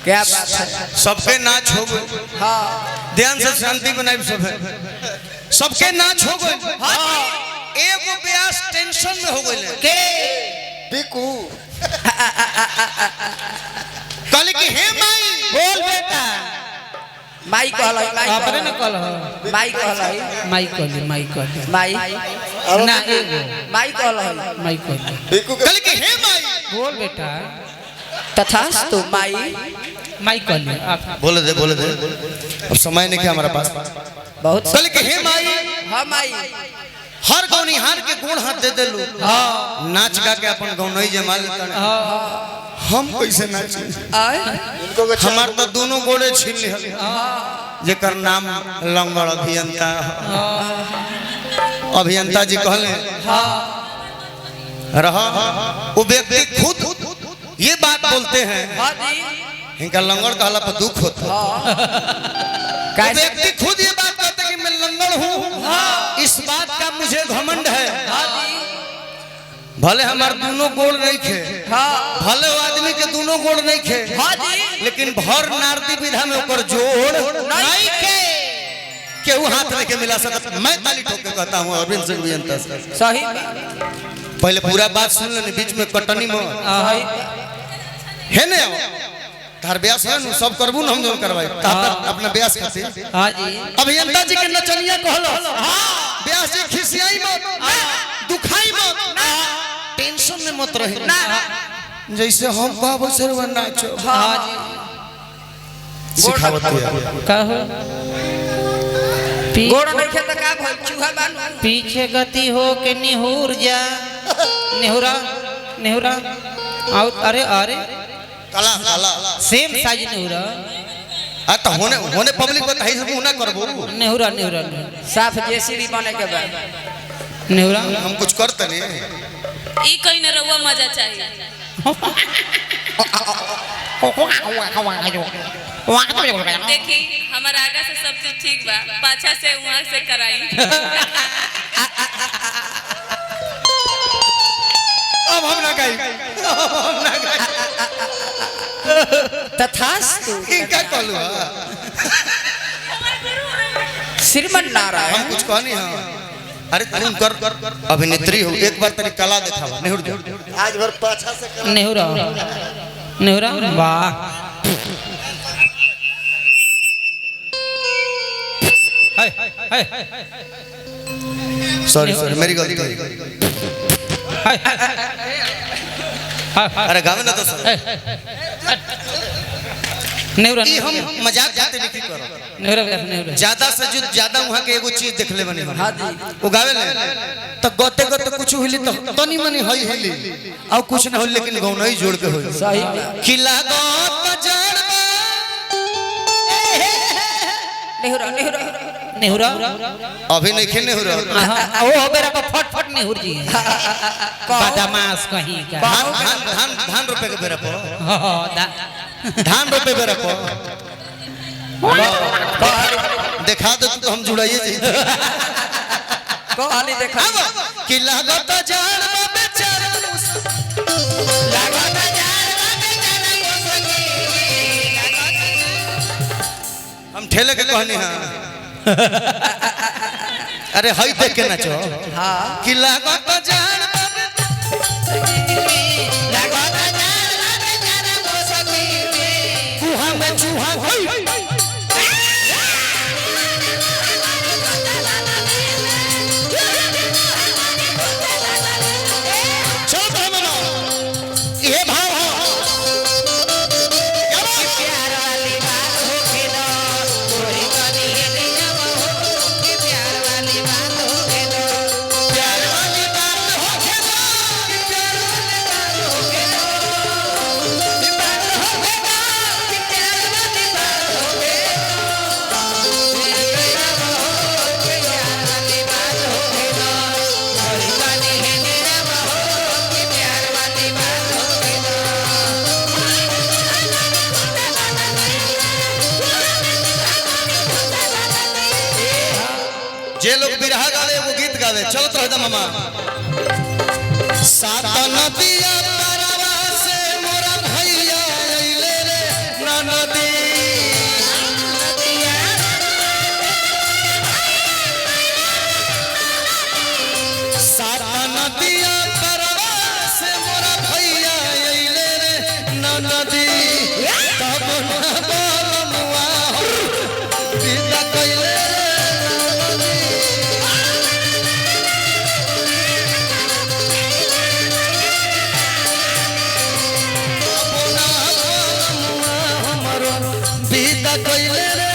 क्या बात है, सबके नाच हो गए। हाँ ध्यान से शांति बनाए सब है। सबके नाच हो गए। एगो ब्यास टेंशन में हो गए के बिकू कल की हे माई बोल बेटा माई कहलाई माई अपने न कल माई कहलाई माई कहली माई माई ना एगो माई कहलाई माई कहली बिकू के कल की हे माई बोल बेटा तथास्तु माई माई कहली आप बोले दे अब समय नहीं क्या हमारा पास। बहुत कल की हे माई हाँ माई हर गौनिहार के गुण हाथ दे देलू। नाच गा के अपन गौनई जमा लेता। हम कैसे नाचे आए इनको के हमार तो दोनों गोड़े छीन ली जेकर नाम लंगड़ अभियंता। अभियंता जी कहले रहा वो व्यक्ति खुद ये बात बोलते हैं हाँ जी इनका लंगड़ कहला पर दुख होता। वो कैसे व्यक्ति खुद ये बात कहते कि मैं लंगड़ हूँ। इस बात का मुझे घमंड है। हाँ जी भले हमार दोनों गोड़ नहीं खे, हाँ भले वो आदमी के दोनों गोड़ नहीं खे, हाँ जी लेकिन भर नारदी विधा में ऊपर जोड़ नहीं के केहू हाथ लेके मिला सकता। मैं ताली ठोक के कहता हूँ अरविंद सिंह अभियंता से। सही पहले पूरा बात सुन लेने बीच में कटनी में सही है ना तार ब्यास है नु सब करबू न हम जो करवाई अपना ब्यास खातिर। हाँ जी अभियंता जी के नचनिया कहलो ब्यास जी खिसियाई मत दुखाई मत टेंशन में मत रही जैसे हम कहबो से नाचो। हाँ जी सिखावत है कहो गोड़ नहीं खेत का भल चूहा बानू पीछे गति हो के निहुर जा नेहुरा नेहुरा आओ अरे अरे कला कला सेम साइज नेहुरा आ तो होने पब्लिक को तही से ना करबो नेहुरा नेहुरा साफ जेसीबी बने के बाद नेहुरा हम कुछ करते नहीं। ई कहीं न रहुआ मजा चाहिए। देखी हमारा आगा से सब चीज ठीक बा, पाछा से वहां से कराई। अब हम ना गाई तथास्तु क्या कहलू श्रीमन नारायण हम कुछ कहनी हां। अरे तुम कर अभिनेत्री हो एक बार तेरी कला दिखावा नेहुर जो आज भर पाछा से कर नेहुरा नेहुरा वाह हाय हाय सॉरी मेरी गलती हाय अरे गावे ना तो सर नेहुरा ई हम मजाक करते नहीं करो नेहुरा नेहुरा ज्यादा से ज्यादा वहां के एगो चीज देखले बनी हाँ जी वो गावे ले तो गोते गोते कुछ हिली तो तनी मनी हई हिली और कुछ ना हो लेकिन गौनई जोड़ के हो सही किला गोत जड़बा नेहुरा नेहुरा नेहुरा अभी नहीं खेलने हो रहा ओ बेरा को फट फट नेहुर जी बदमाश कहीं का धान रुपए के बेरा पर हां धान रुपए बेरा पर देखा दो तो हम जुड़ाइए जी कहली देखा कि लागत जड़बा बेचारा लागत जारवा बेचारा हम ठेले के कहनी हां अरे हई देख के नाचो हाँ कि लागत जड़बा लागत जारवा बेचारा मोसकी कुहा में चूहा होई चलो तो मनो ये भाव हो प्यार वाली बात होके ना तोरी कनी है दिया हो कि प्यार वाली बात होके ना प्यार वाली बात हो खेला कि प्यार वाली बात होके ना कि बात होके ना कि प्यार वाली बात होके प्यार वाली बात होके ना तोरी कनी है दिया हो कि प्यार वाली बात होके ना जे लोग बिरहा गावे वो गीत गावे चलो तो एकदम मामा सात नदिया परवा से मोरा भैया अइले रे नन कोइले रे